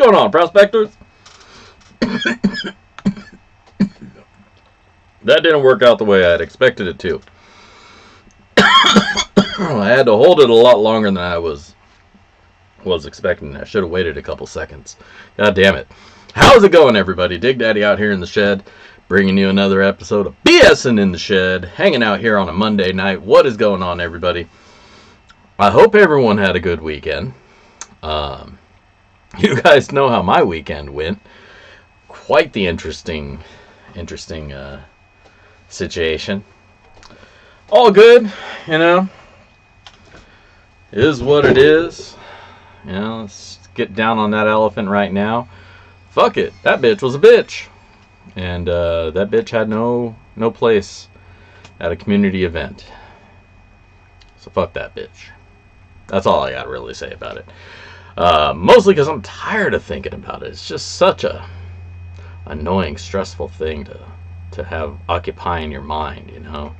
going on, prospectors? That didn't work out the way I had expected it to. I had to hold it a lot longer than I was expecting. I should have waited a couple seconds. God damn it. How's it going, everybody? Dig Daddy out here in the shed, bringing you another episode of BSing in the Shed, hanging out here on a Monday night. What is going on, everybody? I hope everyone had a good weekend. You guys know how my weekend went. Quite the interesting situation. All good, you know. It is what it is. You know, let's get down on that elephant right now. Fuck it. That bitch was a bitch. And that bitch had no place at a community event. So fuck that bitch. That's all I got to really say about it. Mostly because I'm tired of thinking about it. It's just such a annoying, stressful thing to have occupying your mind, you know.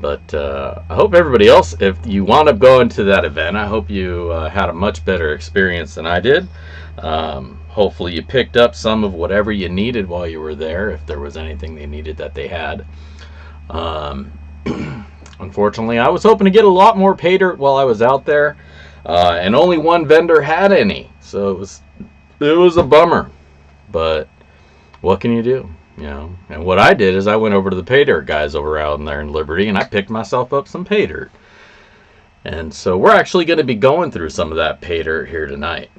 But I hope everybody else, if you wound up going to that event, I hope you had a much better experience than I did. Hopefully you picked up some of whatever you needed while you were there, if there was anything they needed that they had. Unfortunately, I was hoping to get a lot more pay dirt while I was out there, and only one vendor had any, so it was a bummer. But what can you do? You know, and what I did is I went over to the pay dirt guys over out there in Liberty, and I picked myself up some pay dirt. And so we're actually going to be going through some of that pay dirt here tonight.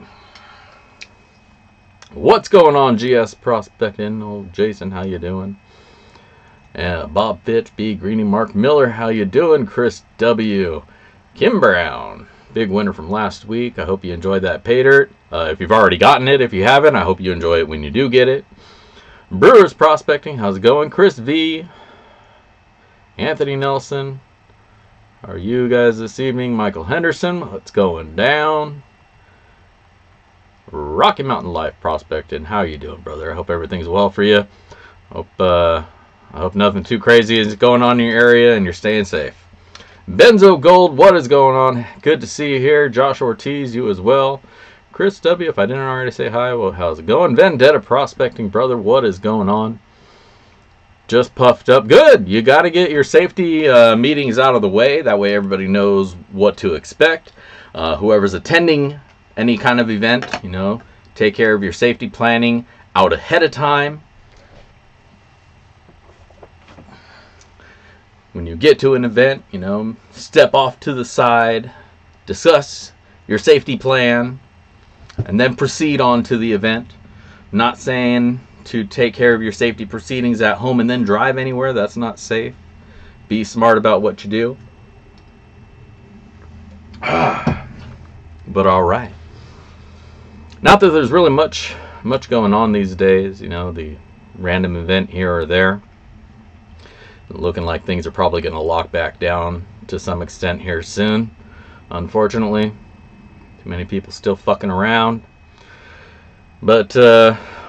What's going on, GS Prospecting? Old Jason, how you doing? Bob Fitch, B. Greeny, Mark Miller, how you doing? Chris W. Kim Brown, big winner from last week. I hope you enjoyed that pay dirt. If you've already gotten it, if you haven't, I hope you enjoy it when you do get it. Brewers Prospecting, how's it going? Chris V. Anthony Nelson, how are you guys this evening? Michael Henderson, what's going down? Rocky Mountain Life Prospecting, how you doing, brother? I hope everything's well for you. I hope nothing too crazy is going on in your area and you're staying safe. Benzo Gold, what is going on? Good to see you here. Josh Ortiz, you as well. Chris W, if I didn't already say hi, well, how's it going? Vendetta Prospecting, brother, what is going on? Just puffed up. Good. You got to get your safety meetings out of the way. That way everybody knows what to expect. Whoever's attending any kind of event, you know, take care of your safety planning out ahead of time. When you get to an event, you know, step off to the side, discuss your safety plan, and then proceed on to the event. I'm not saying to take care of your safety proceedings at home and then drive anywhere. That's not safe. Be smart about what you do. But all right. Not that there's really much going on these days. You know, the random event here or there. Looking like things are probably going to lock back down to some extent here soon. Unfortunately, too many people still fucking around. But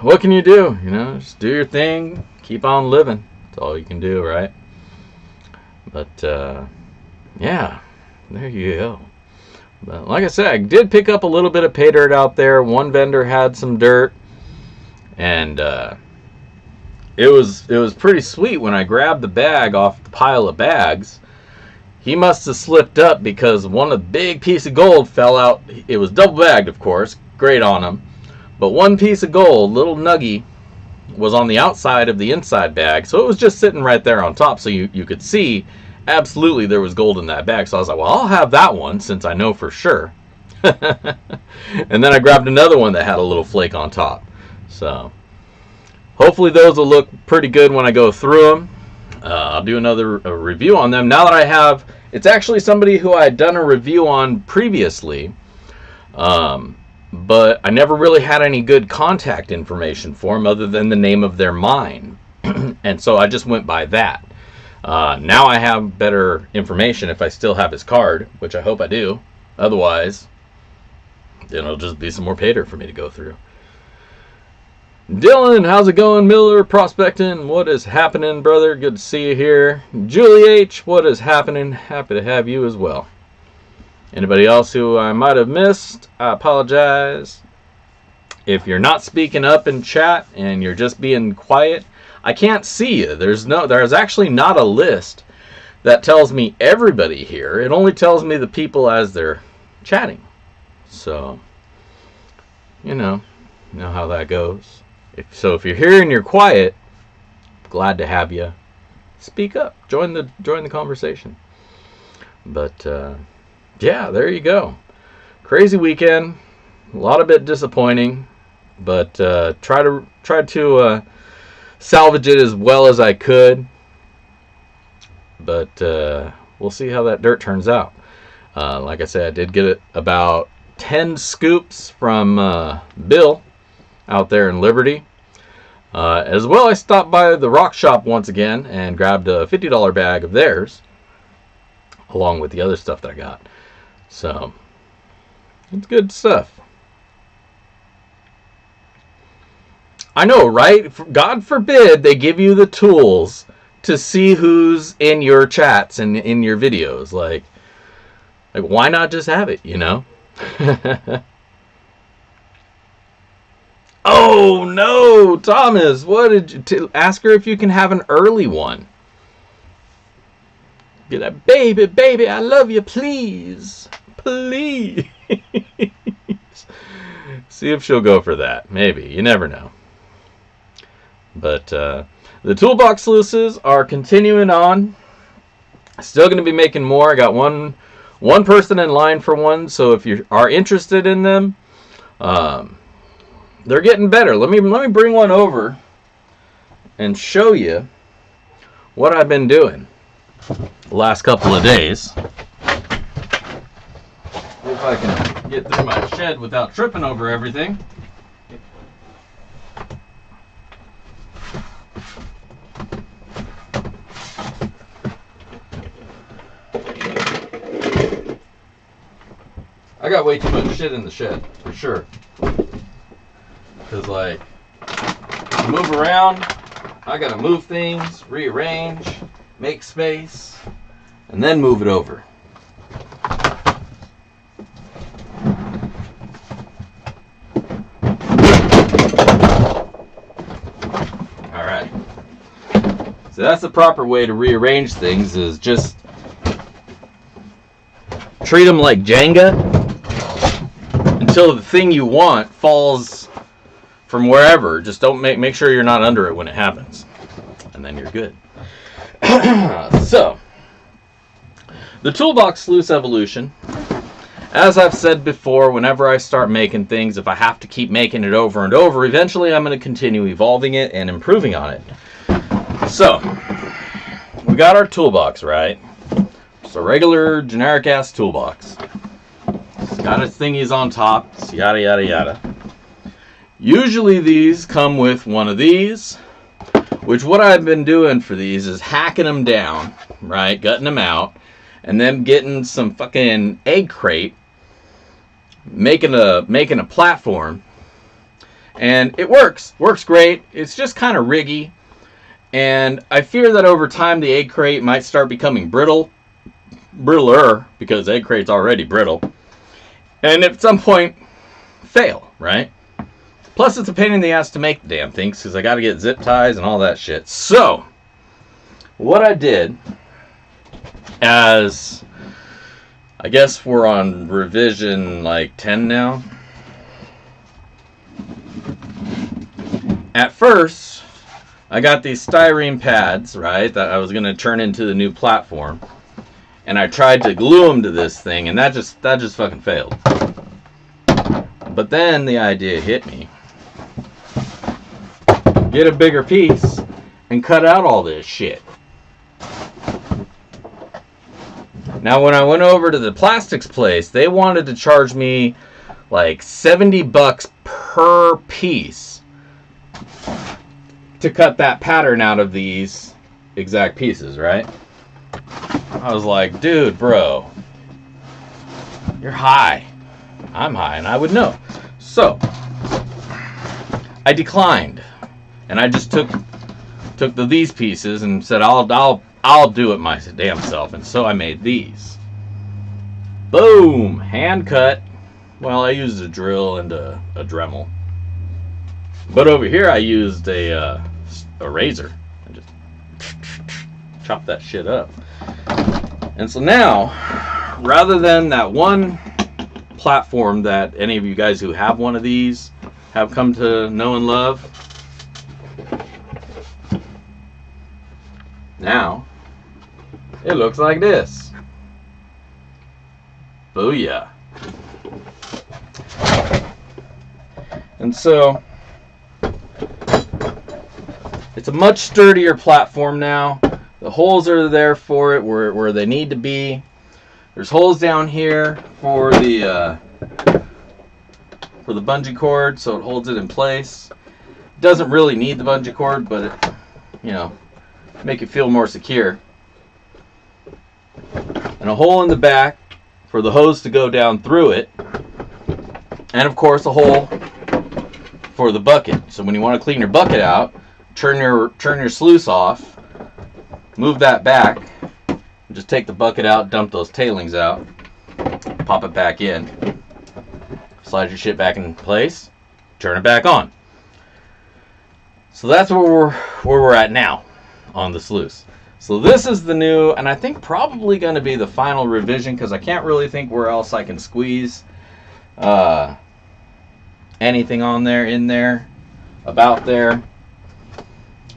what can you do? You know, just do your thing. Keep on living. That's all you can do, right? But yeah, there you go. But like I said, I did pick up a little bit of pay dirt out there. One vendor had some dirt, and it was pretty sweet when I grabbed the bag off the pile of bags. He must have slipped up because one of the big piece of gold fell out. It was double bagged, of course. Great on him. But one piece of gold, little nuggy, was on the outside of the inside bag. So it was just sitting right there on top. So you could see absolutely there was gold in that bag. So I was like, well, I'll have that one since I know for sure. And then I grabbed another one that had a little flake on top. So hopefully those will look pretty good when I go through them. I'll do another review on them. Now that I have, it's actually somebody who I had done a review on previously, but I never really had any good contact information for him other than the name of their mine. And so I just went by that. Now I have better information if I still have his card, which I hope I do. Otherwise, it'll just be some more pay dirt for me to go through. Dylan, how's it going? Miller Prospecting, what is happening, brother? Good to see you here. Julie H, what is happening? Happy to have you as well. Anybody else who I might have missed, I apologize. If you're not speaking up in chat and you're just being quiet, I can't see you. There's actually not a list that tells me everybody here. It only tells me the people as they're chatting. So, you know how that goes. If you're here and you're quiet, glad to have you. Speak up. Join the conversation. But yeah, there you go. Crazy weekend. A lot of it disappointing, but try to salvage it as well as I could. But we'll see how that dirt turns out. Like I said, I did get about 10 scoops from Bill out there in Liberty. As well, I stopped by the rock shop once again and grabbed a $50 bag of theirs, along with the other stuff that I got. So, it's good stuff. I know, right? God forbid they give you the tools to see who's in your chats and in your videos. Like why not just have it, Oh, no, Thomas, what did you... ask her if you can have an early one. Be like, baby, I love you, please. Please. See if she'll go for that. Maybe. You never know. But the toolbox sluices are continuing on. Still going to be making more. I got one person in line for one, so if you are interested in them, they're getting better. Let me bring one over and show you what I've been doing the last couple of days. If I can get through my shed without tripping over everything. I got way too much shit in the shed, for sure. Because, to move around, I gotta move things, rearrange, make space, and then move it over. Alright. So that's the proper way to rearrange things, is just treat them like Jenga until the thing you want falls from wherever. Just don't make sure you're not under it when it happens, and then you're good. So, the toolbox sluice evolution. As I've said before, whenever I start making things, if I have to keep making it over and over, eventually I'm going to continue evolving it and improving on it. So, we got our toolbox, right? It's a regular generic ass toolbox. It's got its thingies on top, it's yada yada yada. Usually these come with one of these, which what I've been doing for these is hacking them down, right, gutting them out, and then getting some fucking egg crate, making a platform, and it works great. It's just kind of riggy, and I fear that over time the egg crate might start becoming brittler, because egg crate's already brittle, and at some point fail, right? Plus it's a pain in the ass to make the damn things, because I got to get zip ties and all that shit. So what I did, as I guess we're on revision 10 now. At first, I got these styrene pads, right, that I was going to turn into the new platform. And I tried to glue them to this thing, and that just fucking failed. But then the idea hit me. Get a bigger piece and cut out all this shit. Now, when I went over to the plastics place, they wanted to charge me $70 per piece to cut that pattern out of these exact pieces, right? I was like, dude, bro, you're high. I'm high, and I would know. So, I declined, and I just took these pieces and said, I'll do it my damn self, and so I made these. Boom, hand cut. Well, I used a drill and a Dremel, But over here I used a razor and just chop that shit up. And so now, rather than that one platform that any of you guys who have one of these have come to know and love, now it looks like this. Booyah. And so it's a much sturdier platform now. The holes are there for it where they need to be. There's holes down here for the bungee cord, so it holds it in place. It doesn't really need the bungee cord, but it, you know, make it feel more secure. And a hole in the back for the hose to go down through it. And of course a hole for the bucket. So when you want to clean your bucket out, turn your sluice off, move that back, and just take the bucket out, dump those tailings out, pop it back in, slide your shit back in place, turn it back on. So that's where we're at now on the sluice. So this is the new, and I think probably going to be the final revision, because I can't really think where else I can squeeze anything on there, in there, about there.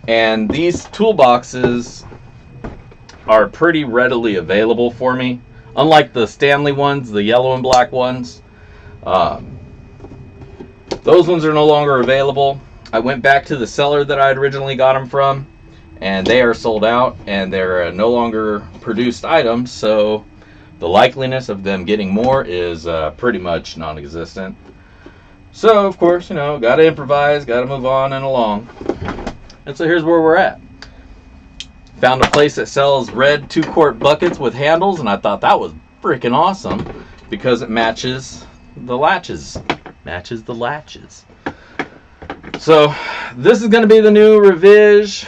And these toolboxes are pretty readily available for me, unlike the Stanley ones, the yellow and black ones. Those ones are no longer available. I went back to the seller that I had originally got them from, and they are sold out, and they're no longer produced items, so the likeliness of them getting more is pretty much non-existent. So, of course, you know, gotta improvise, gotta move on and along. And so here's where we're at. Found a place that sells red 2-quart buckets with handles, and I thought that was freaking awesome because it matches the latches. Matches the latches. So this is going to be the new revision.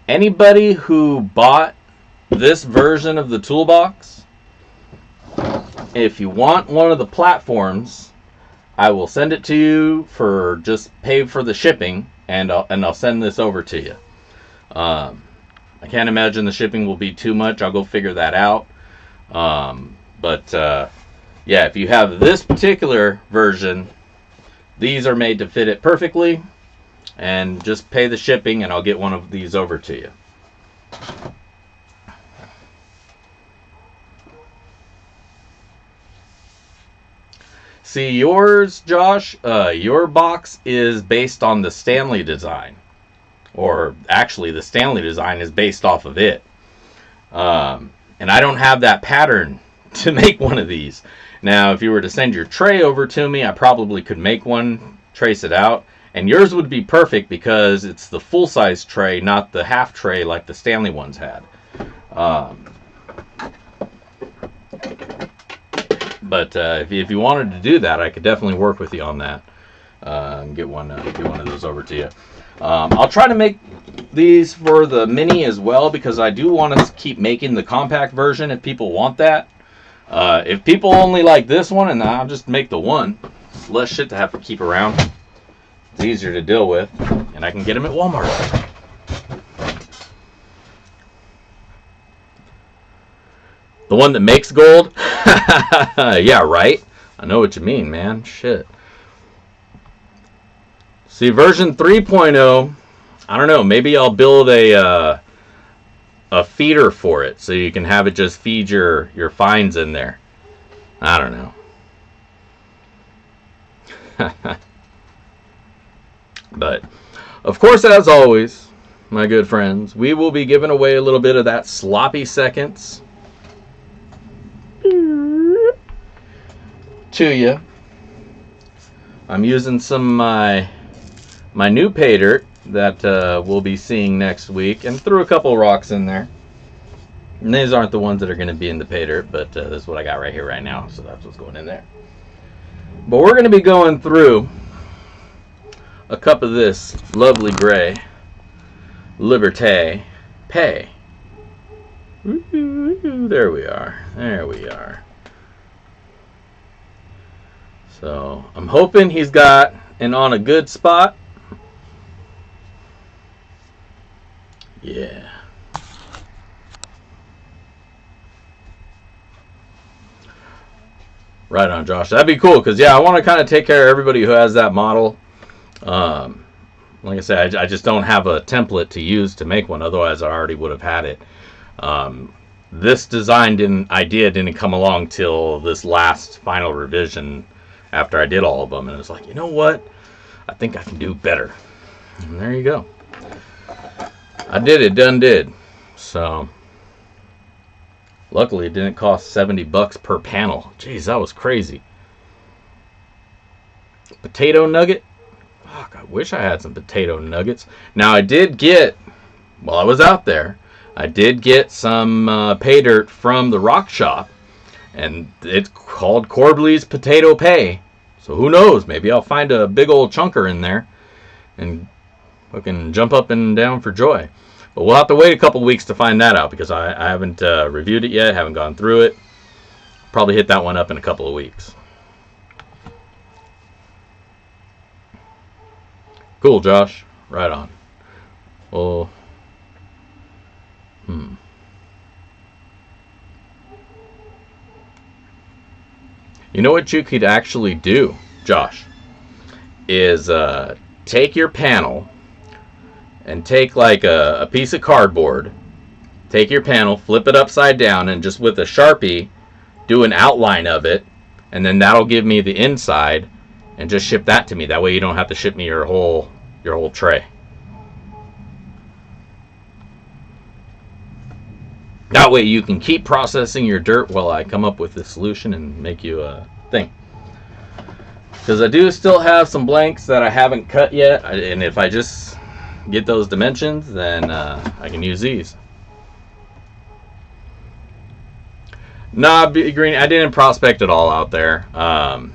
Anybody who bought this version of the toolbox, if you want one of the platforms, I will send it to you for just pay for the shipping, and I'll send this over to you. I can't imagine the shipping will be too much. I'll go figure that out. Yeah, if you have this particular version, these are made to fit it perfectly, and just pay the shipping and I'll get one of these over to you. See, yours, Josh, your box is based on the Stanley design. Or actually, the Stanley design is based off of it. And I don't have that pattern to make one of these. Now, if you were to send your tray over to me, I probably could make one, trace it out. And yours would be perfect because it's the full-size tray, not the half tray like the Stanley ones had. But if you wanted to do that, I could definitely work with you on that. And get one of those over to you. I'll try to make these for the mini as well, because I do want to keep making the compact version if people want that. If people only like this one, and I'll just make the one. It's less shit to have to keep around. It's easier to deal with, and I can get them at Walmart. The one that makes gold? Yeah, right. I know what you mean, man. Shit. See, version 3.0, I don't know, maybe I'll build a feeder for it so you can have it just feed your fines in there. I don't know. But, of course, as always, my good friends, we will be giving away a little bit of that sloppy seconds to you. I'm using some of my new pay dirt that we'll be seeing next week, and threw a couple rocks in there. And these aren't the ones that are going to be in the pay dirt, but this is what I got right here right now, so that's what's going in there. But we're going to be going through a cup of this lovely gray Liberté Pay. There we are. There we are. So I'm hoping he's got and on a good spot. Yeah. Right on, Josh. That'd be cool, because, yeah, I want to kind of take care of everybody who has that model. Like I said, I just don't have a template to use to make one. Otherwise, I already would have had it. This design idea didn't come along till this last final revision after I did all of them. And it was like, you know what? I think I can do better. And there you go. I did it. Done did. So... luckily, it didn't cost $70 per panel. Jeez, that was crazy. Potato nugget. Fuck, I wish I had some potato nuggets. Now, I did get, while I was out there, I did get some pay dirt from the rock shop. And it's called Corbley's Potato Pay. So who knows? Maybe I'll find a big old chunker in there and fucking jump up and down for joy. But we'll have to wait a couple weeks to find that out, because I haven't reviewed it yet, haven't gone through it. Probably hit that one up in a couple of weeks. Cool, Josh. Right on. Well, You know what you could actually do, Josh, is take your panel and take like a piece of cardboard, take your panel, flip it upside down, and just with a Sharpie do an outline of it, and then that'll give me the inside, and just ship that to me. That way you don't have to ship me your whole tray. That way you can keep processing your dirt while I come up with the solution and make you a thing. Because I do still have some blanks that I haven't cut yet, and if I just get those dimensions, then I can use these. Nah, Green, I didn't prospect it all out there. I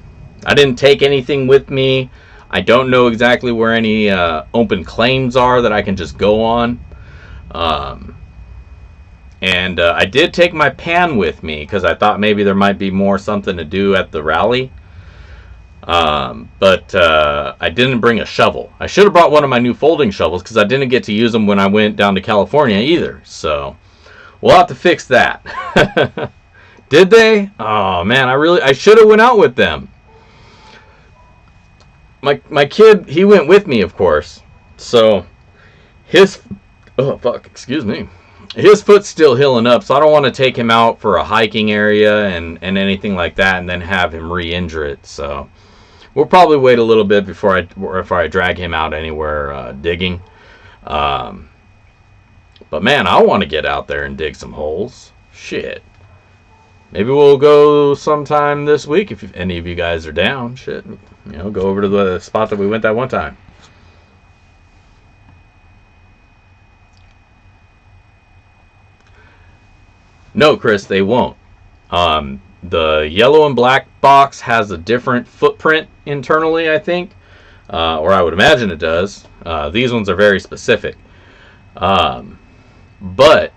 didn't take anything with me. I don't know exactly where any open claims are that I can just go on. And I did take my pan with me because I thought maybe there might be more something to do at the rally. But I didn't bring a shovel. I should have brought one of my new folding shovels because I didn't get to use them when I went down to California either. So we'll have to fix that. Did they? Oh man, I should have went out with them. My kid, he went with me, of course. So his excuse me. His foot's still healing up, so I don't want to take him out for a hiking area and anything like that and then have him re-injure it. So we'll probably wait a little bit before I drag him out anywhere digging. But man, I want to get out there and dig some holes. Shit. Maybe we'll go sometime this week if any of you guys are down. Shit. You know, go over to the spot that we went that one time. No, Chris, they won't. The yellow and black box has a different footprint internally, I think. Or I would imagine it does. These ones are very specific. But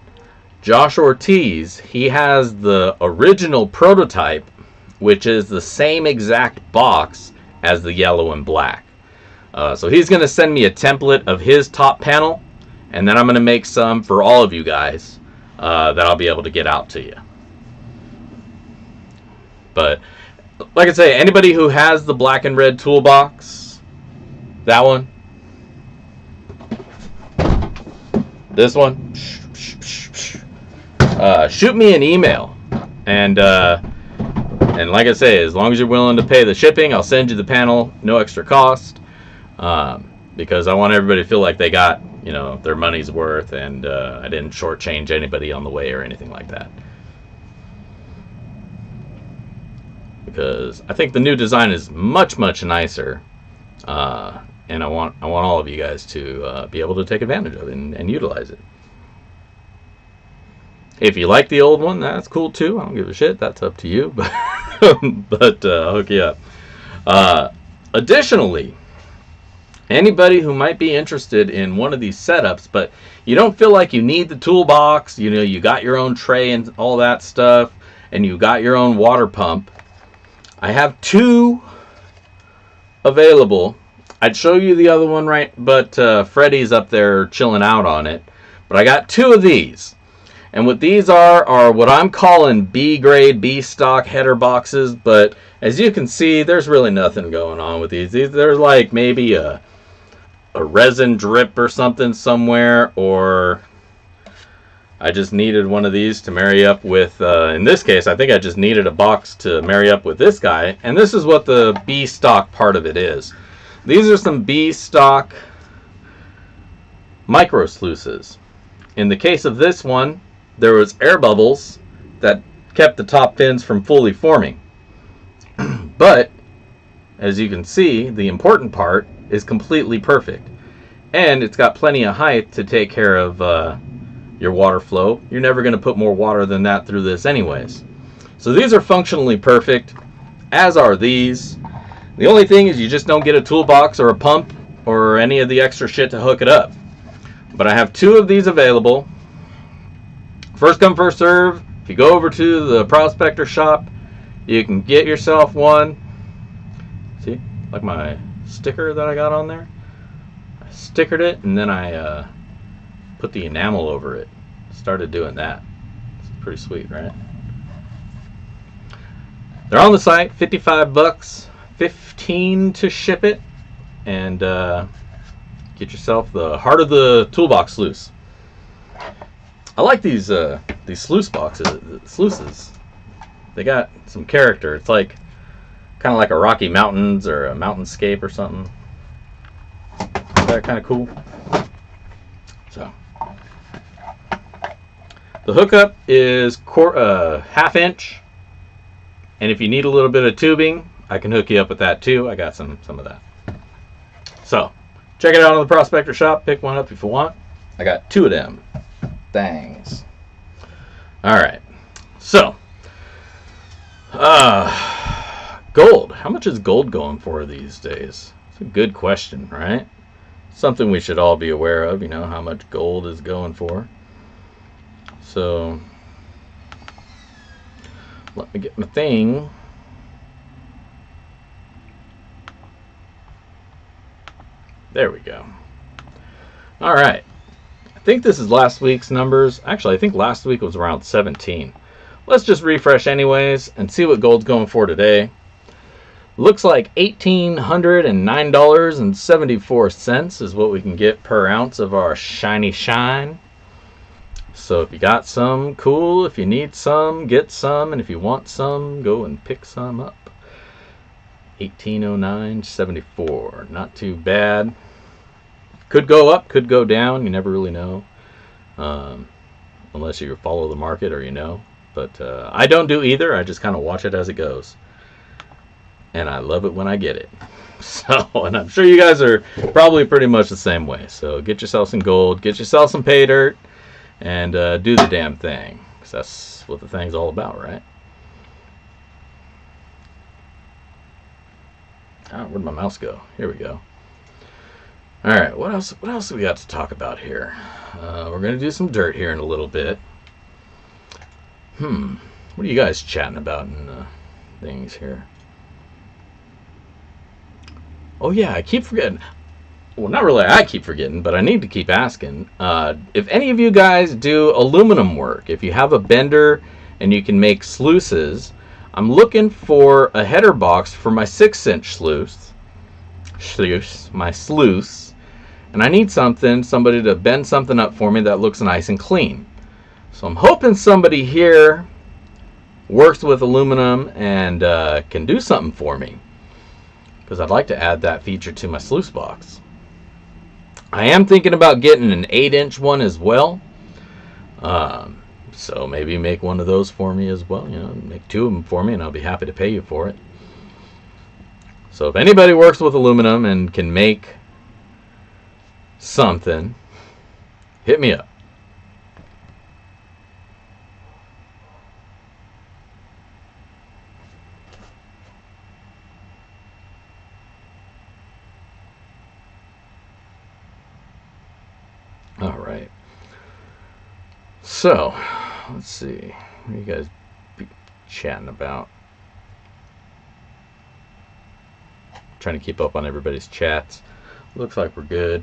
Josh Ortiz, he has the original prototype, which is the same exact box as the yellow and black. So he's going to send me a template of his top panel, and then I'm going to make some for all of you guys that I'll be able to get out to you. But like I say, anybody who has the black and red toolbox, that one, this one, shoot me an email, and like I say, as long as you're willing to pay the shipping, I'll send you the panel, no extra cost, because I want everybody to feel like they got, you know, their money's worth, and I didn't shortchange anybody on the way or anything like that. Because I think the new design is much nicer, and I want all of you guys to be able to take advantage of it and utilize it. If you like the old one, that's cool too. I don't give a shit. That's up to you. But I'll hook you up. Additionally, anybody who might be interested in one of these setups, but you don't feel like you need the toolbox, you know, you got your own tray and all that stuff, and you got your own water pump, I have two available I'd show you the other one, right? But Freddy's up there chilling out on it. But I got two of these. And what these are what I'm calling B-grade, B-stock header boxes. But as you can see, there's really nothing going on with these. There's like maybe a resin drip or something somewhere. Or I just needed one of these to marry up with, in this case, I think I just needed a box to marry up with this guy. And this is what the B-stock part of it is. These are some B-stock micro sluices. In the case of this one, there was air bubbles that kept the top fins from fully forming. But, as you can see, the important part is completely perfect. And it's got plenty of height to take care of your water flow. You're never going to put more water than that through this anyways. So these are functionally perfect, as are these. The only thing is you just don't get a toolbox or a pump or any of the extra shit to hook it up. But I have two of these available. First come, first serve. If you go over to the prospector shop, you can get yourself one. See, like my sticker that I got on there? I stickered it and then I put the enamel over it. Started doing that. It's pretty sweet, right? They're on the site, 55 bucks, 15 to ship it, and get yourself the heart of the toolbox sluice. I like these sluice boxes, sluices. They got some character. It's like kind of like a Rocky Mountains or a mountainscape or something. Is that kind of cool? So the hookup is ½ inch, and if you need a little bit of tubing, I can hook you up with that too. I got some of that. So check it out on the prospector shop. Pick one up if you want. I got two of them things. All right. So, gold. How much is gold going for these days? It's a good question, right? Something we should all be aware of, you know, how much gold is going for. So, let me get my thing. There we go. All right. I think this is last week's numbers. Actually, I think last week was around 17. Let's just refresh anyways and see what gold's going for today. Looks like $1,809.74 is what we can get per ounce of our shiny shine. So if you got some, cool. If you need some, get some. And if you want some, go and pick some up. $1,809.74. Not too bad. Could go up, could go down. You never really know. Unless you follow the market or you know. But I don't do either. I just kind of watch it as it goes. And I love it when I get it. So, and I'm sure you guys are probably pretty much the same way. So get yourself some gold. Get yourself some pay dirt. And do the damn thing. Because that's what the thing's all about, right? Oh, where'd my mouse go? Here we go. All right, what else do we got to talk about here? We're going to do some dirt here in a little bit. What are you guys chatting about in things here? Oh, yeah, I keep forgetting. Well, not really I keep forgetting, but I need to keep asking. If any of you guys do aluminum work, if you have a bender and you can make sluices, I'm looking for a header box for my 6-inch sluice, my sluice. And I need somebody to bend something up for me that looks nice and clean. So I'm hoping somebody here works with aluminum and can do something for me. Because I'd like to add that feature to my sluice box. I am thinking about getting an 8-inch one as well. So maybe make one of those for me as well. You know, make two of them for me and I'll be happy to pay you for it. So if anybody works with aluminum and can make something, hit me up. All right. So, let's see. What are you guys be chatting about? trying to keep up on everybody's chats. Looks like we're good.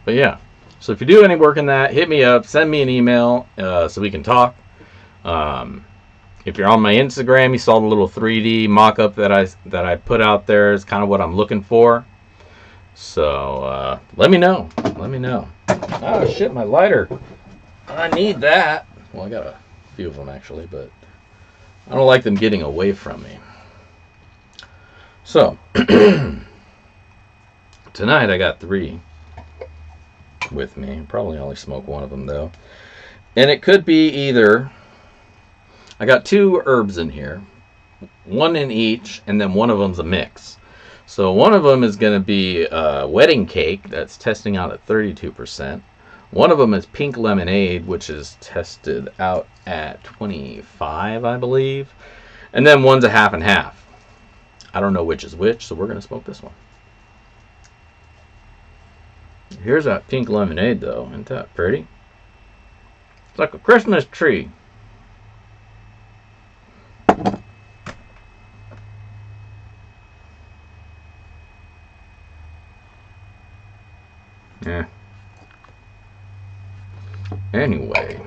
But yeah, so if you do any work in that, hit me up, send me an email so we can talk. If you're on my Instagram, you saw the little 3D mock-up that I put out there. Is kind of what I'm looking for. So let me know. Let me know. Oh shit, my lighter. I need that. Well, I got a few of them actually, but I don't like them getting away from me. So tonight I got 3 with me. Probably only smoke one of them though. And it could be either, I got 2 herbs in here, one in each, and then one of them's a mix. So one of them is going to be wedding cake, that's testing out at 32%. One of them is pink lemonade, which is tested out at 25, I believe. And then one's a half and half. I don't know which is which, so we're going to smoke this one. Here's that pink lemonade, though. Isn't that pretty? It's like a Christmas tree. Yeah. Anyway.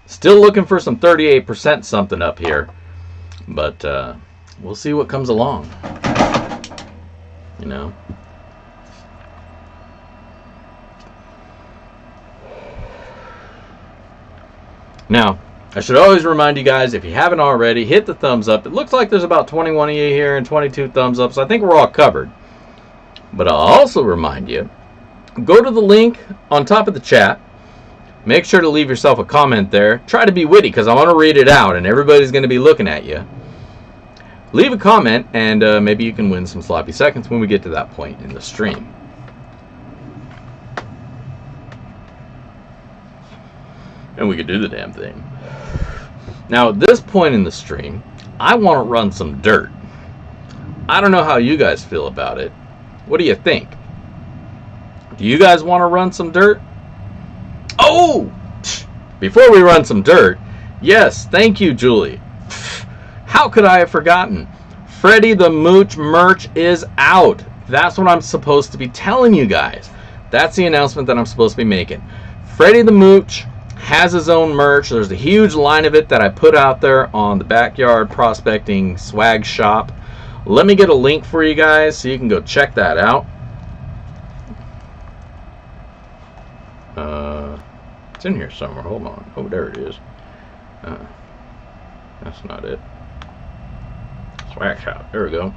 Still looking for some 38% something up here. But we'll see what comes along. You know. Now, I should always remind you guys, if you haven't already, hit the thumbs up. It looks like there's about 21 of you here and 22 thumbs up, so I think we're all covered. But I'll also remind you, go to the link on top of the chat. Make sure to leave yourself a comment there. Try to be witty, because I want to read it out, and everybody's going to be looking at you. Leave a comment, and maybe you can win some sloppy seconds when we get to that point in the stream. And we could do the damn thing. Now, at this point in the stream, I want to run some dirt. I don't know how you guys feel about it. What do you think? Do you guys want to run some dirt? Oh! Before we run some dirt, yes, thank you, Julie. How could I have forgotten? Freddy the Mooch merch is out. That's what I'm supposed to be telling you guys. That's the announcement that I'm supposed to be making. Freddy the Mooch has his own merch. There's a huge line of it that I put out there on the Backyard Prospecting Swag Shop. Let me get a link for you guys so you can go check that out. It's in here somewhere. Hold on. Oh, there it is. That's not it. Swag Shop. There we go.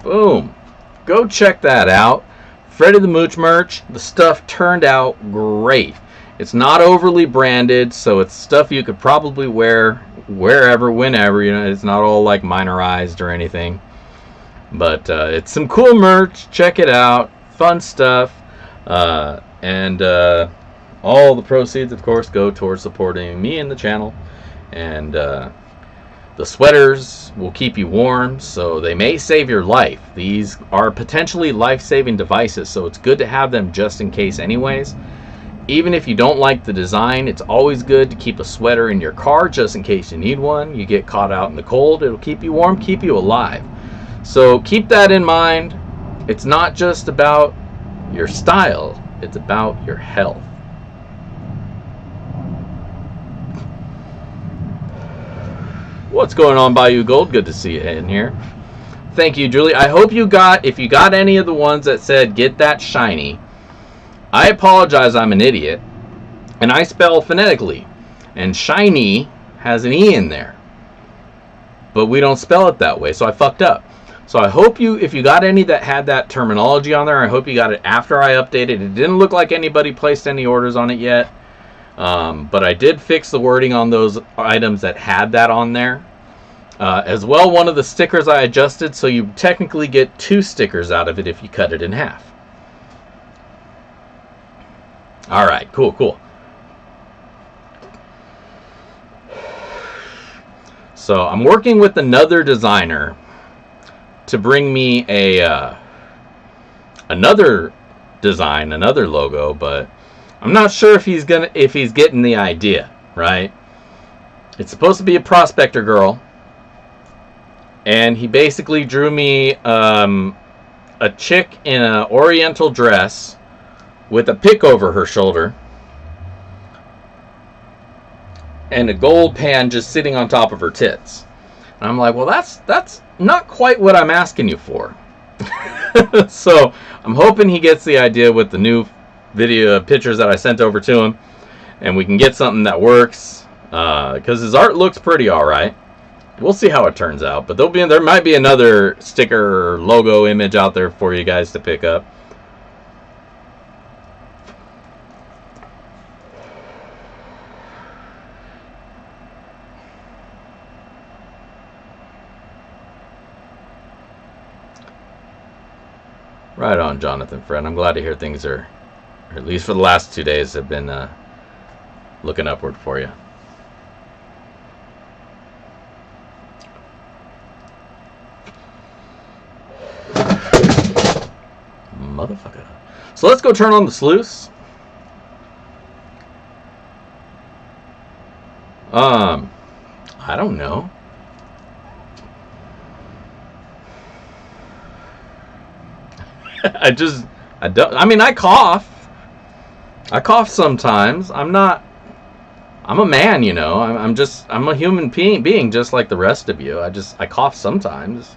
Boom. Go check that out. Freddy the Mooch merch. The stuff turned out great. It's not overly branded, so it's stuff you could probably wear wherever, whenever. You know, it's not all like minorized or anything. But it's some cool merch. Check it out. Fun stuff. And all the proceeds, of course, go towards supporting me and the channel. And the sweaters will keep you warm, so they may save your life. These are potentially life-saving devices, so it's good to have them just in case anyways. Even if you don't like the design, it's always good to keep a sweater in your car just in case you need one. You get caught out in the cold, it'll keep you warm, keep you alive. So keep that in mind. It's not just about your style, it's about your health. What's going on, Bayou Gold? Good to see you in here. Thank you, Julie. I hope you got, if you got any of the ones that said get that shiny, I apologize, I'm an idiot. And I spell phonetically. And shiny has an E in there. But we don't spell it that way, so I fucked up. So I hope you, if you got any that had that terminology on there, I hope you got it after I updated. It didn't look like anybody placed any orders on it yet. But I did fix the wording on those items that had that on there. As well, one of the stickers I adjusted, so you technically get 2 stickers out of it if you cut it in half. Alright, cool. So I'm working with another designer to bring me a another design, another logo, but I'm not sure if he's getting the idea, right? It's supposed to be a prospector girl, and he basically drew me a chick in an oriental dress with a pick over her shoulder and a gold pan just sitting on top of her tits. And I'm like, well, that's not quite what I'm asking you for. So I'm hoping he gets the idea with the new video pictures that I sent over to him, and we can get something that works, because his art looks pretty alright. We'll see how it turns out, but there might be another sticker or logo image out there for you guys to pick up. Right on, Jonathan Fred. I'm glad to hear things are, or at least for the last 2 days, have been looking upward for you. Motherfucker. So let's go turn on the sluice. I don't know. I cough. I cough sometimes. I'm a man, you know. I'm a human being just like the rest of you. I cough sometimes.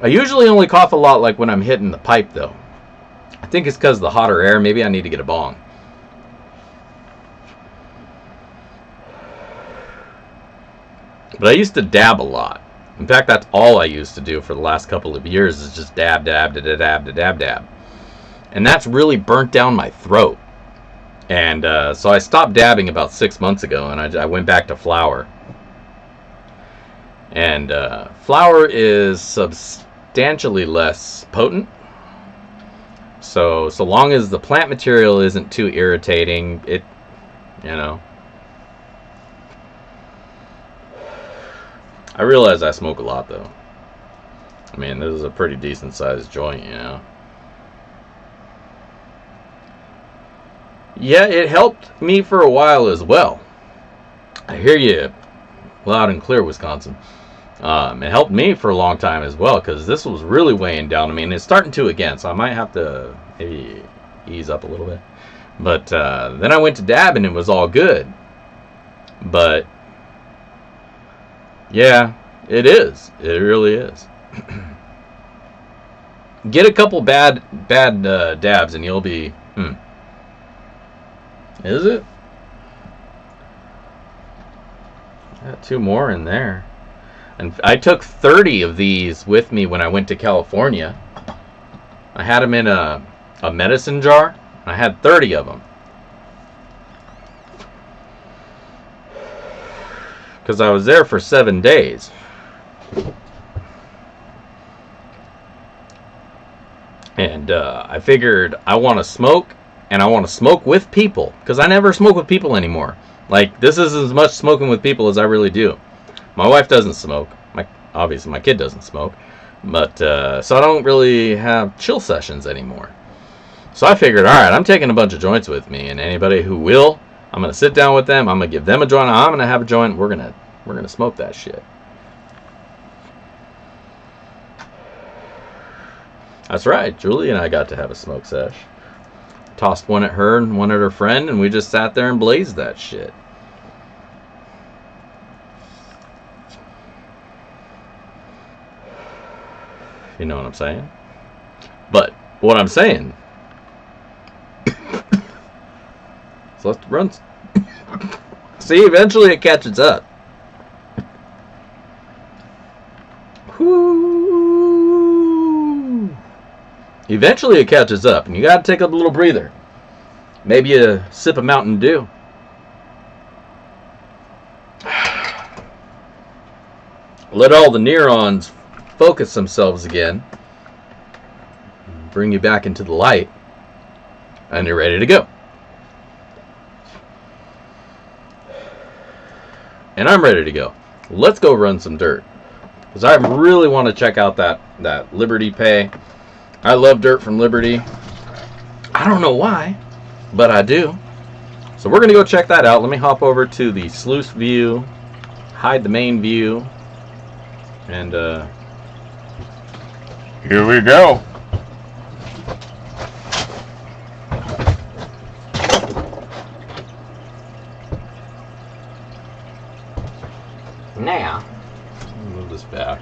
I usually only cough a lot like when I'm hitting the pipe, though. I think it's because of the hotter air. Maybe I need to get a bong. But I used to dab a lot. In fact, that's all I used to do for the last couple of years, is just dab, dab, dab, dab, dab, dab, dab. And that's really burnt down my throat. And so I stopped dabbing about 6 months ago, and I went back to flour. And flour is substantially less potent. So long as the plant material isn't too irritating, you know. I realize I smoke a lot, though. I mean, this is a pretty decent sized joint, you know. Yeah, it helped me for a while as well. I hear you loud and clear, Wisconsin. It helped me for a long time as well, because this was really weighing down. I mean, it's starting to again, so I might have to maybe ease up a little bit. But then I went to dab, and it was all good. But yeah, it is. It really is. Get a couple bad dabs, and you'll be. Is it? Got 2 more in there. And I took 30 of these with me when I went to California. I had them in a medicine jar. I had 30 of them. Because I was there for 7 days. And I figured I want to smoke, and I want to smoke with people. Because I never smoke with people anymore. Like, this is as much smoking with people as I really do. My wife doesn't smoke. Obviously, my kid doesn't smoke. But, so I don't really have chill sessions anymore. So I figured, alright, I'm taking a bunch of joints with me. And anybody who will, I'm going to sit down with them. I'm going to give them a joint. I'm going to have a joint. We're going to smoke that shit. That's right. Julie and I got to have a smoke sesh. Tossed one at her and one at her friend, and we just sat there and blazed that shit. You know what I'm saying? But what I'm saying, so let's run. See, eventually it catches up. Whoo! Eventually it catches up, and you got to take a little breather. Maybe a sip of Mountain Dew. Let all the neurons focus themselves again. Bring you back into the light. And you're ready to go. And I'm ready to go. let's go run some dirt. Because I really want to check out that Liberty pay. I love dirt from Liberty. I don't know why, but I do. So we're going to go check that out. Let me hop over to the sluice view, hide the main view, and here we go. Now, let me move this back.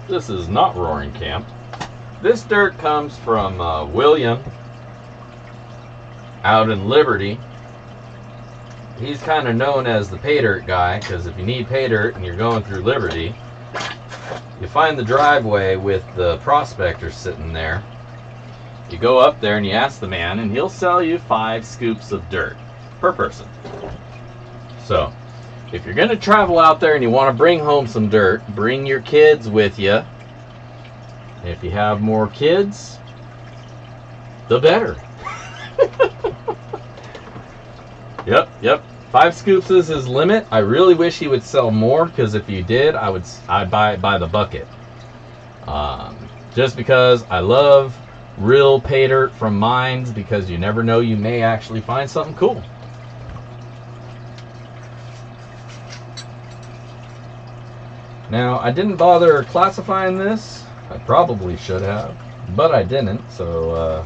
This is not Roaring Camp. This dirt comes from William out in Liberty. He's kind of known as the pay dirt guy, because if you need pay dirt and you're going through Liberty, you find the driveway with the prospector sitting there. You go up there and you ask the man, and he'll sell you 5 scoops of dirt per person. So, if you're going to travel out there and you want to bring home some dirt, bring your kids with you. If you have more kids, the better. Yep. 5 scoops is his limit. I really wish he would sell more, because if he did, I'd buy it by the bucket. Just because I love real pay dirt from mines, because you never know, you may actually find something cool. Now, I didn't bother classifying this. I probably should have, but I didn't, so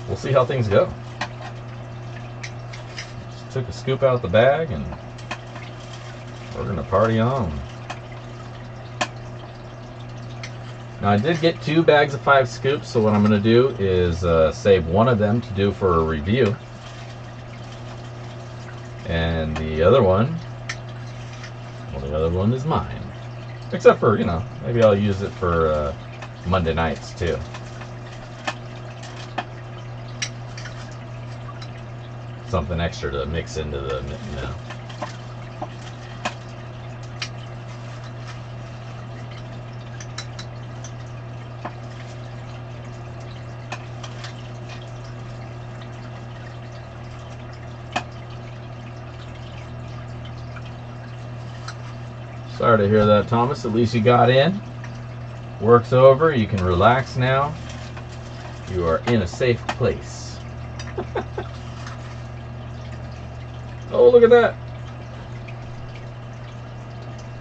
we'll see how things go. Just took a scoop out of the bag, and we're going to party on. Now, I did get 2 bags of 5 scoops, so what I'm going to do is save one of them to do for a review. And the other one, well, the other one is mine. Except for, you know, maybe I'll use it for Monday nights too. Something extra to mix into the, you know. Sorry to hear that, Thomas. At least you got in. Work's over. You can relax now. You are in a safe place. Oh, look at that.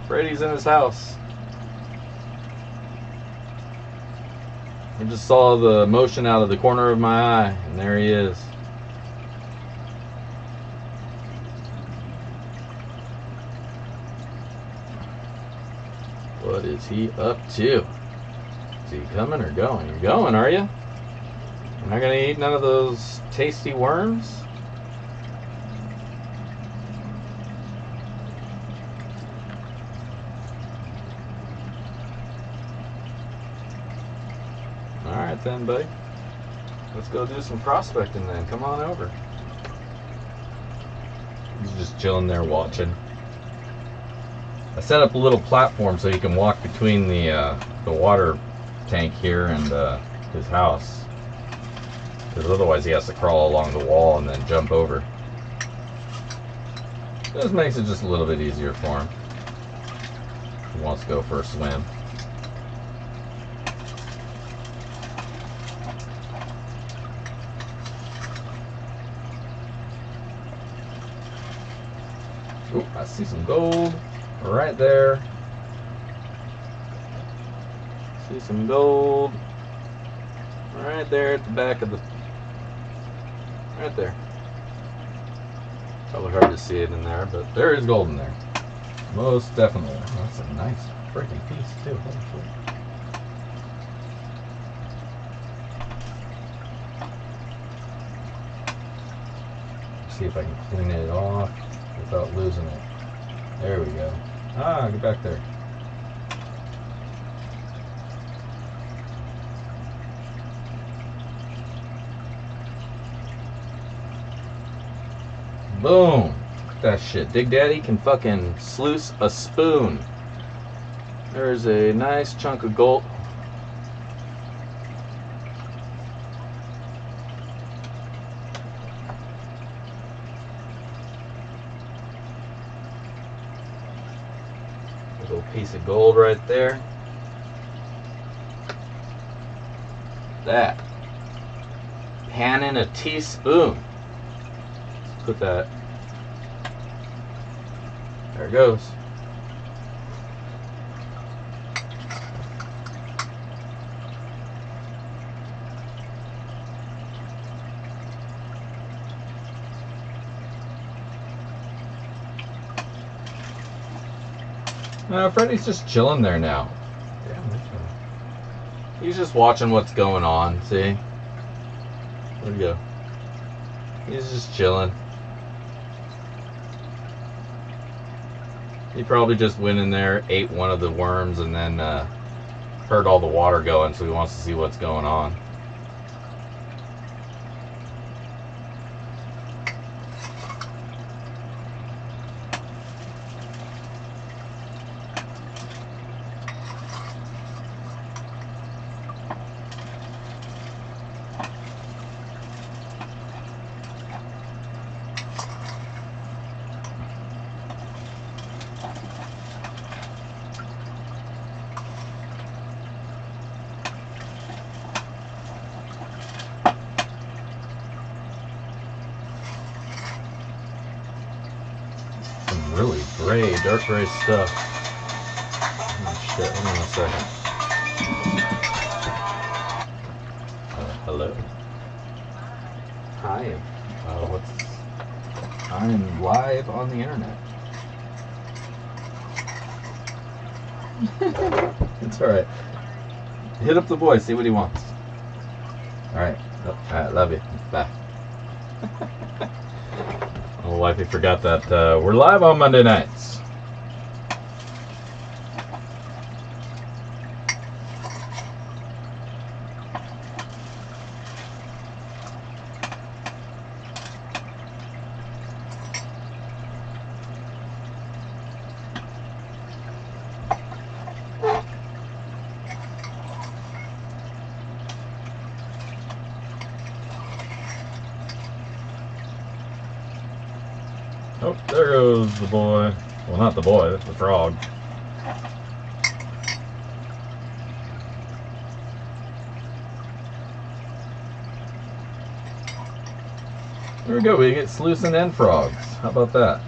Brady's in his house. I just saw the motion out of the corner of my eye, and there he is. What is he up to? Is he coming or going? You're going, are you? You're not going to eat none of those tasty worms? Alright then, buddy. Let's go do some prospecting then. Come on over. He's just chilling there watching. I set up a little platform so you can walk between the water tank here and his house, because otherwise he has to crawl along the wall and then jump over. This makes it just a little bit easier for him. He wants to go for a swim. Oop, I see some gold. Right there. See some gold. Right there at the back of the... Right there. Probably hard to see it in there, but there is gold in there. Most definitely. Oh, that's a nice freaking piece too. Holy shit. See if I can clean it off without losing it. There we go. Ah, get back there. Boom. Look at that shit. Dig Daddy can fucking sluice a spoon. There's a nice chunk of gold. Little piece of gold right there. That. Pan in a teaspoon. Put that. There it goes. Freddy's just chilling there now. He's just watching what's going on, see? Where'd he go? He's just chilling. He probably just went in there, ate one of the worms, and then heard all the water going, so he wants to see what's going on. Really gray, dark gray stuff. Oh shit, hold on a second. Hello. Hi. I'm live on the internet. It's alright. Hit up the boy, see what he wants. Alright. Alright, love you. Bye. Oh, wifey forgot that we're live on Monday nights. Oh, there goes the boy. Well, not the boy, that's the frog. There we go, we get sluicing and frogs. How about that?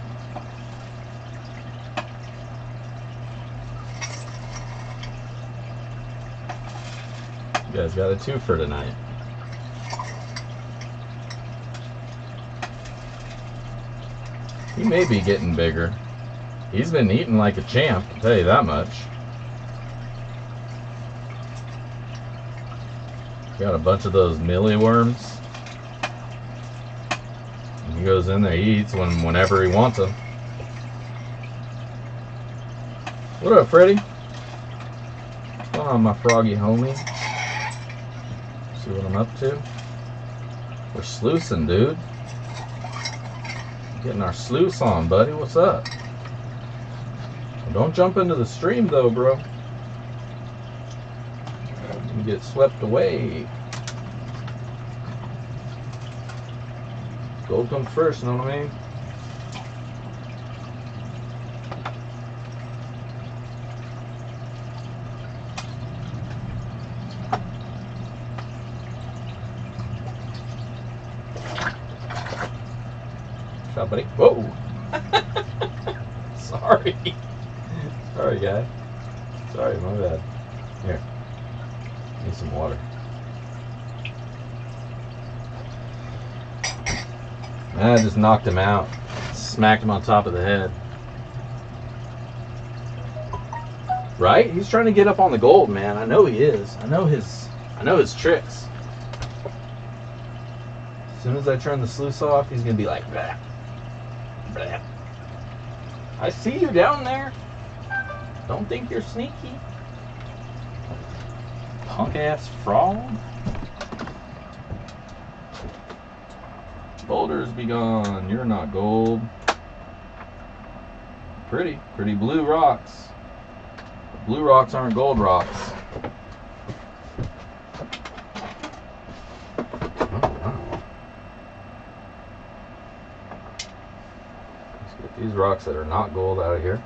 You guys got a two for tonight. He may be getting bigger. He's been eating like a champ, I'll tell you that much. Got a bunch of those mealyworms. He goes in there, he eats whenever he wants them. What up, Freddy? What's going on, my froggy homie? See what I'm up to? We're sluicing, dude. Getting our sluice on, buddy. What's up? Well, don't jump into the stream, though, bro. You get swept away. Gold comes first, you know what I mean? Shot, buddy. Whoa! Sorry. Sorry, guy. Sorry, my bad. Here. Need some water. I just knocked him out. Smacked him on top of the head. Right? He's trying to get up on the gold, man. I know he is. I know his tricks. As soon as I turn the sluice off, he's gonna be like, blah, blah. I see you down there. Don't think you're sneaky. Punk ass frog. Boulders be gone. You're not gold. Pretty blue rocks. Blue rocks aren't gold rocks. Oh, wow. Let's get these rocks that are not gold out of here.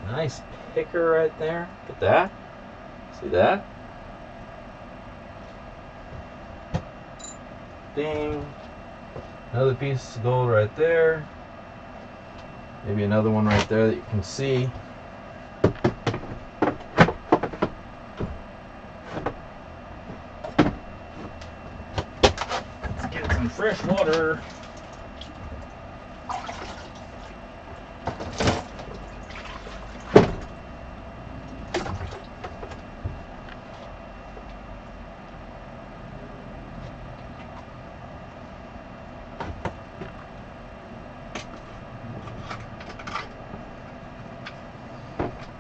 Nice picker right there. Look at that. See that? Ding. Another piece of gold right there. Maybe another one right there that you can see. Let's get some fresh water.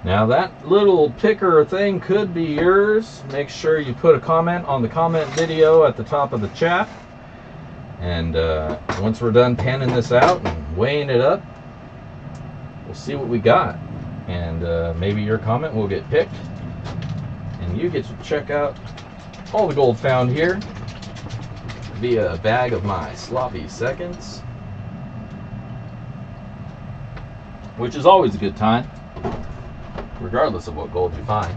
Now that little picker thing could be yours. Make sure you put a comment on the comment video at the top of the chat. And once we're done panning this out and weighing it up, we'll see what we got. And maybe your comment will get picked. And you get to check out all the gold found here via a bag of my sloppy seconds, which is always a good time, regardless of what gold you find.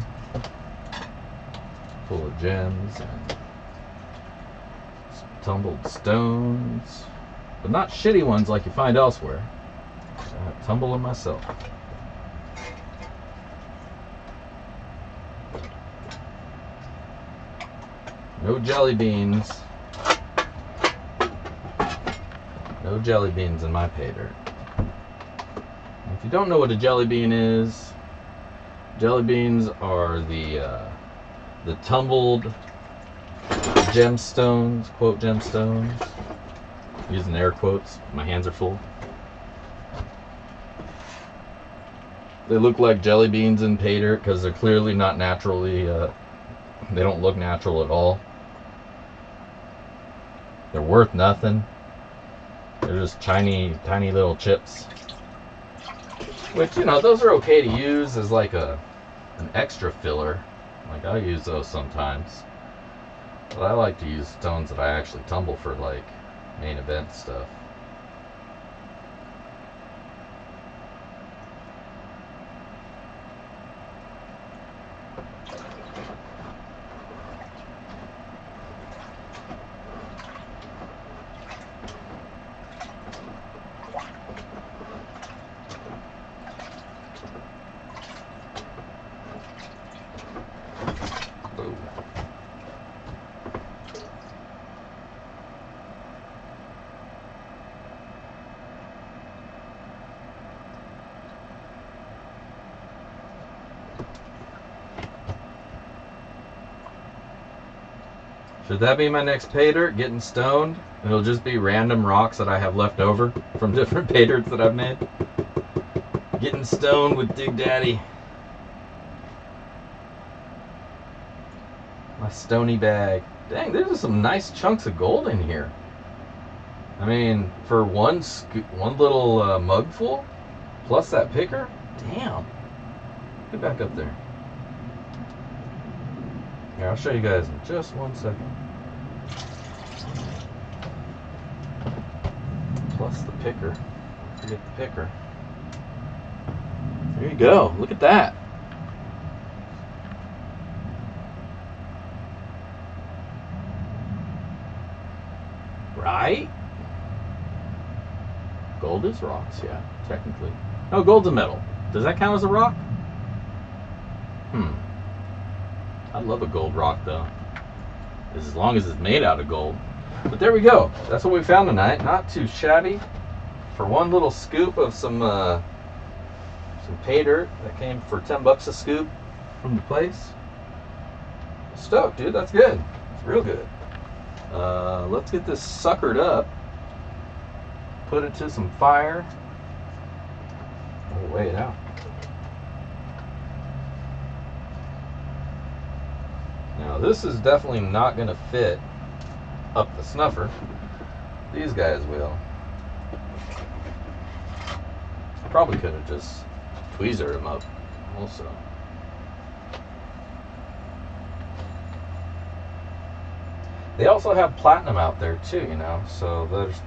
Full of gems and tumbled stones, but not shitty ones like you find elsewhere. I tumble them myself. No jelly beans. No jelly beans in my pay dirt. If you don't know what a jelly bean is, jelly beans are the tumbled gemstones, quote gemstones. Using air quotes, my hands are full. They look like jelly beans in pay dirt because they're clearly not naturally, they don't look natural at all. They're worth nothing. They're just tiny little chips. Which, you know, those are okay to use as like an extra filler. Like, I use those sometimes. But I like to use stones that I actually tumble for, like, main event stuff. Should that be my next pay dirt? Getting stoned? It'll just be random rocks that I have left over from different pay dirts that I've made. Getting stoned with Dig Daddy. My stony bag. Dang, there's some nice chunks of gold in here. I mean, for one little mug full, plus that picker, damn. Get back up there. Here, I'll show you guys in just 1 second. Plus the picker. Forget the picker. There you go. Look at that. Right? Gold is rocks, yeah, technically. No, gold's a metal. Does that count as a rock? I love a gold rock, though. As long as it's made out of gold. But there we go. That's what we found tonight. Not too shabby. For one little scoop of some pay dirt that came for 10 bucks a scoop from the place. Stoked, dude. That's good. It's real good. Let's get this suckered up. Put it to some fire. We'll weigh it out. Now this is definitely not going to fit up the snuffer. These guys will. Probably could have just tweezered them up also. They also have platinum out there too, you know, so there's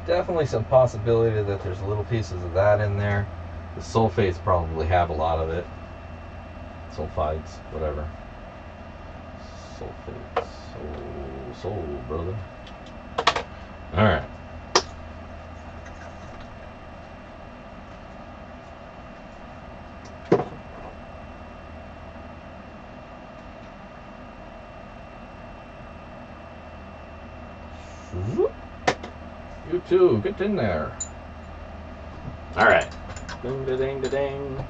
definitely some possibility that there's little pieces of that in there. The sulfates probably have a lot of it. Sulfides, whatever. Sulfates. Soul, brother. Alright. You too, get in there. Alright. Ding da ding da ding.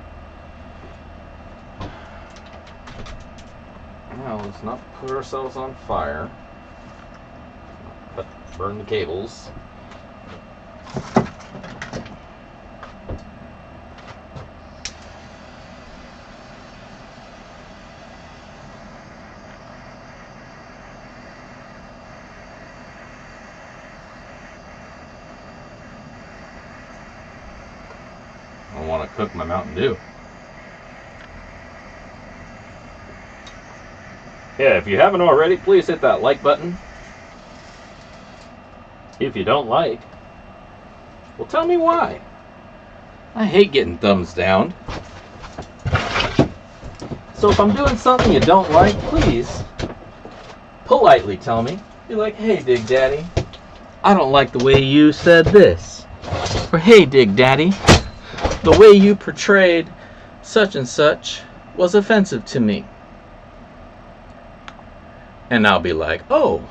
Now let's not put ourselves on fire. But burn the cables. I want to cook my Mountain Dew. Yeah, if you haven't already, please hit that like button. If you don't like, well, tell me why. I hate getting thumbs down. So if I'm doing something you don't like, please politely tell me. Be like, hey, Dig Daddy, I don't like the way you said this. Or, hey, Dig Daddy, the way you portrayed such and such was offensive to me. And I'll be like, oh,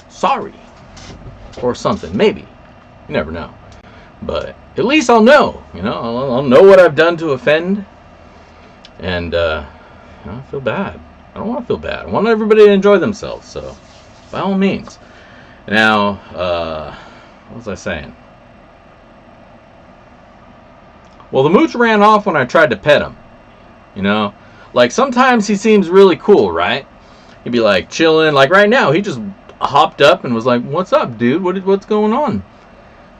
sorry. Or something, maybe. You never know. But at least I'll know, you know, I'll know what I've done to offend. And, you know, I feel bad. I don't want to feel bad. I want everybody to enjoy themselves, so by all means. Now, what was I saying? Well, the mooch ran off when I tried to pet him. You know, like sometimes he seems really cool, right? He'd be like chilling. Like right now, he just hopped up and was like, what's up, dude? What's going on?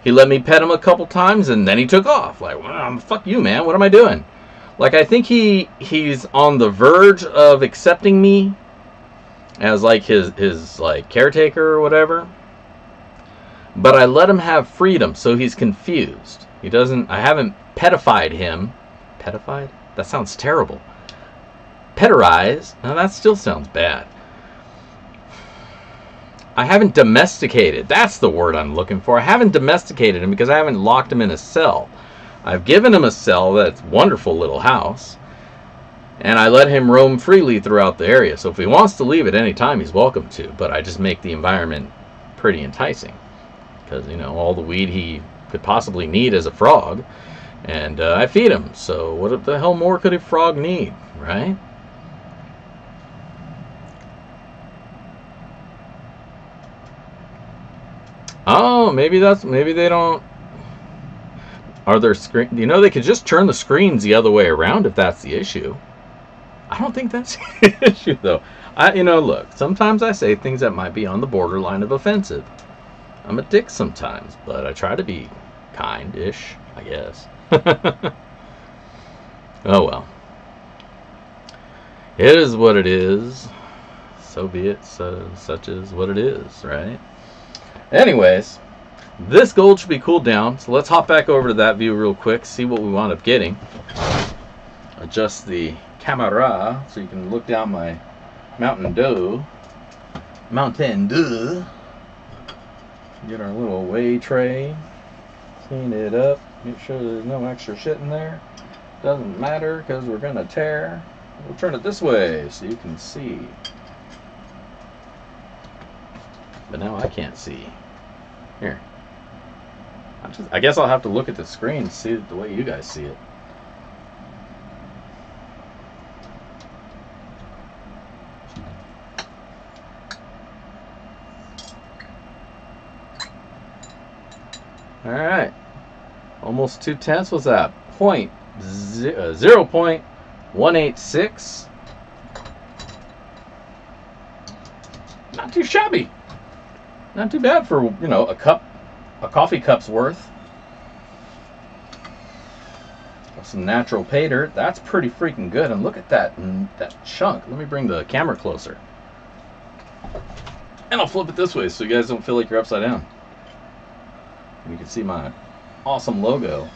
He let me pet him a couple times and then he took off. Like, well, fuck you, man. What am I doing? Like, I think he's on the verge of accepting me as like his like caretaker or whatever. But I let him have freedom, so he's confused. He doesn't. I haven't petified him. Petified? That sounds terrible. Petterize? Now that still sounds bad. I haven't domesticated. That's the word I'm looking for. I haven't domesticated him because I haven't locked him in a cell. I've given him a cell, that's a wonderful little house, and I let him roam freely throughout the area. So if he wants to leave at any time, he's welcome to. But I just make the environment pretty enticing because, you know, all the weed he could possibly need as a frog, and I feed him. So what the hell more could a frog need, right? Oh, maybe they don't. Are there screen? You know, they could just turn the screens the other way around if that's the issue. I don't think that's the issue though. You know, look, sometimes I say things that might be on the borderline of offensive. I'm a dick sometimes, but I try to be kind-ish, I guess. Oh well. It is what it is. So be it. So, such is what it is, right? Anyways, this gold should be cooled down, so let's hop back over to that view real quick, see what we wound up getting. Adjust the camera so you can look down my Mountain Dew. Get our little weigh tray, clean it up, make sure there's no extra shit in there. Doesn't matter because we're gonna tear. We'll turn it this way so you can see. But now I can't see. Here. I guess I'll have to look at the screen to see it the way you guys see it. Alright. Almost 2/10. What's that? 0.186. Not too shabby. Not too bad for, you know, a coffee cup's worth. Some natural pay dirt. That's pretty freaking good. And look at that chunk. Let me bring the camera closer. And I'll flip it this way so you guys don't feel like you're upside down. And you can see my awesome logo.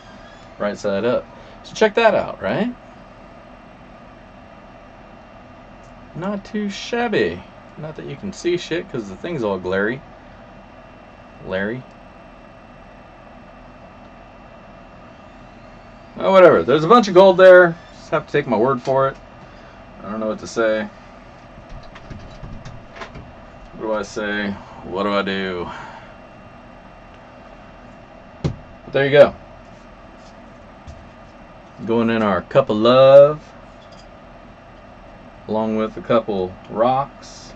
right side up. So check that out, right? Not too shabby. Not that you can see shit because the thing's all glary. Larry. Oh, whatever. There's a bunch of gold there. Just have to take my word for it. I don't know what to say. What do I say? What do I do? But there you go. Going in our cup of love, along with a couple rocks.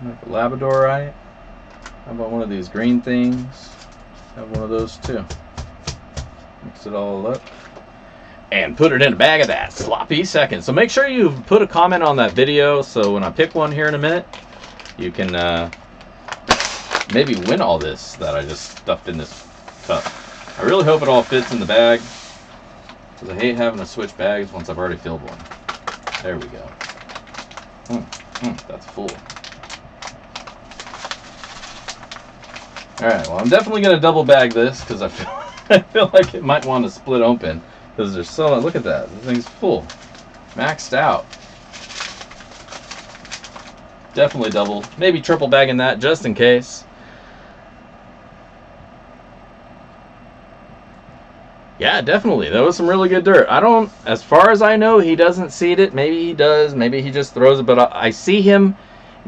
Like a labradorite. How about one of these green things? Have one of those too. Mix it all up. And put it in a bag of that sloppy seconds. So make sure you put a comment on that video so when I pick one here in a minute, you can maybe win all this that I just stuffed in this cup. I really hope it all fits in the bag because I hate having to switch bags once I've already filled one. There we go. That's full. Alright, well I'm definitely going to double bag this because I feel like it might want to split open because there's so, look at that, this thing's full. Maxed out. Definitely double, maybe triple bagging that just in case. Yeah, definitely. That was some really good dirt. I don't, as far as I know, he doesn't seed it. Maybe he does. Maybe he just throws it. But I see him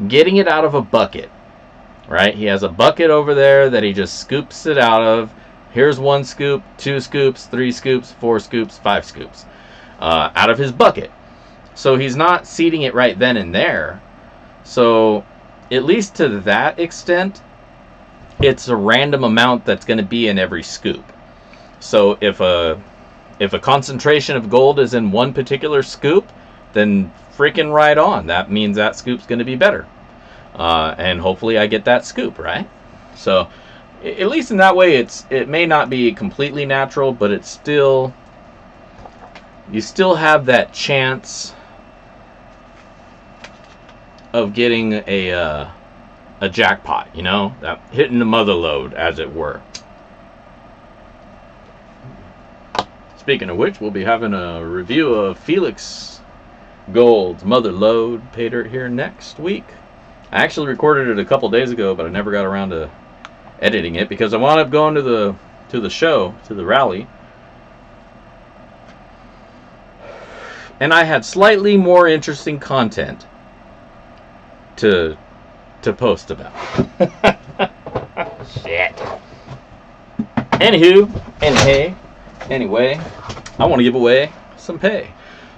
getting it out of a bucket, right? He has a bucket over there that he just scoops it out of. Here's 1 scoop, 2 scoops, 3 scoops, 4 scoops, 5 scoops out of his bucket. So he's not seeding it right then and there. So at least to that extent, it's a random amount that's going to be in every scoop. So if a concentration of gold is in one particular scoop, then freaking right on. That means that scoop's going to be better. And hopefully I get that scoop, right? So at least in that way, it may not be completely natural, but it's still, you still have that chance of getting a jackpot, you know, that hitting the mother lode, as it were. Speaking of which, we'll be having a review of Felix Gold's Mother Lode pay dirt here next week. I actually recorded it a couple days ago, but I never got around to editing it because I wound up going to the show, to the rally, and I had slightly more interesting content to post about. Shit. Anyway, I want to give away some pay.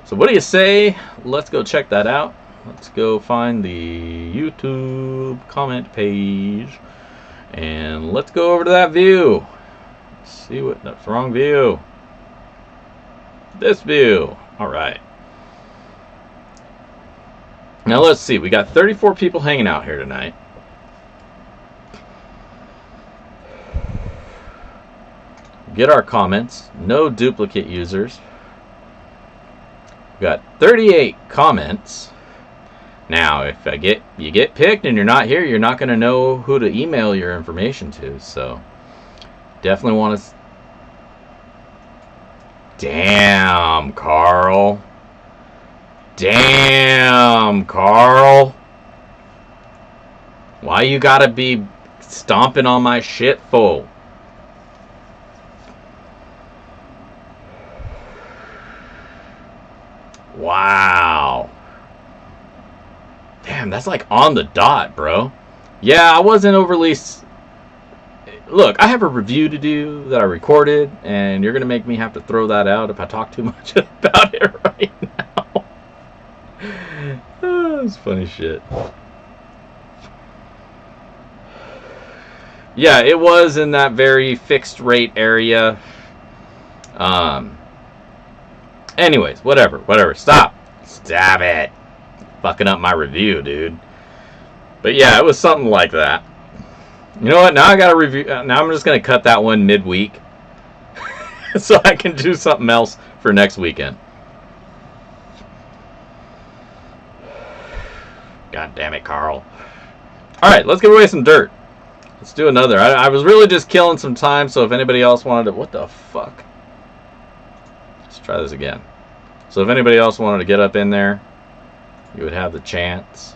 So what do you say? Let's go check that out. Let's go find the YouTube comment page. And let's go over to that view. See what, that's the wrong view. This view. Alright. Now let's see. We got 34 people hanging out here tonight. Get our comments. No duplicate users. We got 38 comments. Now, if you get picked and you're not here, you're not going to know who to email your information to. So, definitely want to. Damn, Carl. Damn, Carl. Why you gotta be stomping on my shit for? Wow. Damn, that's like on the dot, bro. Yeah, I wasn't overly... Look, I have a review to do that I recorded, and you're going to make me have to throw that out if I talk too much about it right now. Oh, that's funny shit. Yeah, it was in that very fixed rate area. Anyways, whatever. Stop it. Fucking up my review, dude. But yeah, it was something like that. You know what? Now I got a review. Now I'm just gonna cut that one midweek, so I can do something else for next weekend. God damn it, Carl. All right, let's give away some dirt. Let's do another. I was really just killing some time, so if anybody else wanted to... What the fuck? Let's try this again. So if anybody else wanted to get up in there, you would have the chance.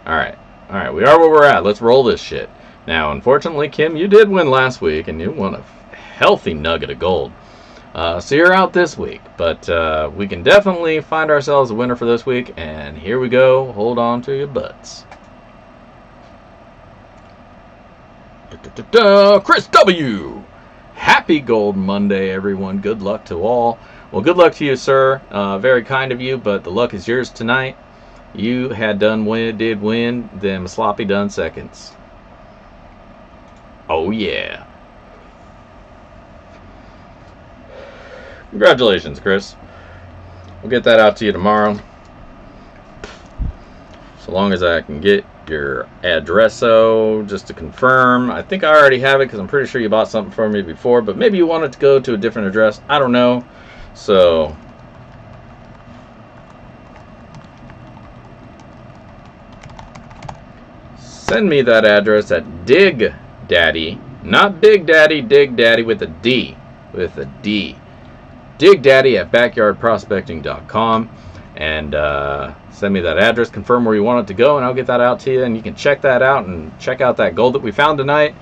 Alright. Alright, we are where we're at. Let's roll this shit. Now, unfortunately, Kim, you did win last week, and you won a healthy nugget of gold. So you're out this week. But we can definitely find ourselves a winner for this week, and here we go. Hold on to your butts. Chris W. Happy Gold Monday, everyone. Good luck to all. Well, good luck to you, sir. Very kind of you, but the luck is yours tonight. You did win them sloppy done seconds. Oh, yeah. Congratulations, Chris. We'll get that out to you tomorrow. So long as I can get your addresso just to confirm. I think I already have it because I'm pretty sure you bought something from me before, but maybe you wanted to go to a different address. I don't know. So send me that address at Dig Daddy, not Big Daddy, Dig Daddy with a D, Dig Daddy at backyardprospecting.com, and send me that address, confirm where you want it to go, and I'll get that out to you, and you can check that out and check out that gold that we found tonight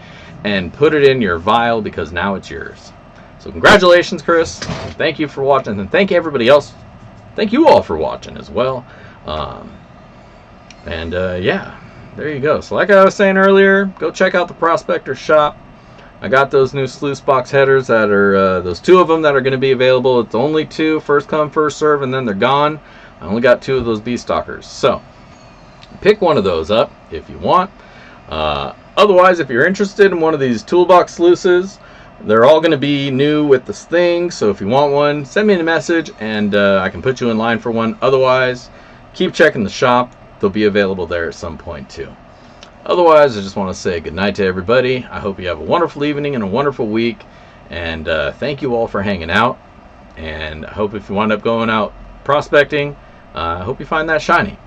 and put it in your vial because now it's yours. So congratulations, Chris. Thank you for watching, and thank everybody else. Thank you all for watching as well. Yeah, there you go. So like I was saying earlier, go check out the Prospector shop. I got those new sluice box headers that are, those 2 of them that are going to be available. It's only 2, first come, first serve, and then they're gone. I only got 2 of those bee stalkers. So pick one of those up if you want. Otherwise, if you're interested in one of these toolbox sluices, they're all going to be new with this thing. So if you want one, send me a message and I can put you in line for one. Otherwise, keep checking the shop. They'll be available there at some point too. Otherwise, I just want to say good night to everybody. I hope you have a wonderful evening and a wonderful week. And thank you all for hanging out. And I hope if you wind up going out prospecting, I hope you find that shiny.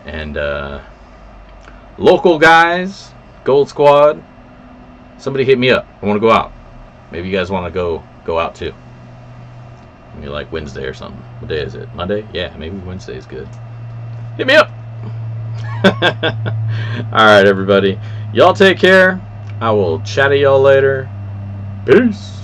And local guys, Gold Squad, somebody hit me up. I want to go out. Maybe you guys want to go out too. Maybe like Wednesday or something. What day is it? Monday? Yeah, maybe Wednesday is good. Hit me up. Alright, everybody. Y'all take care. I will chat to y'all later. Peace.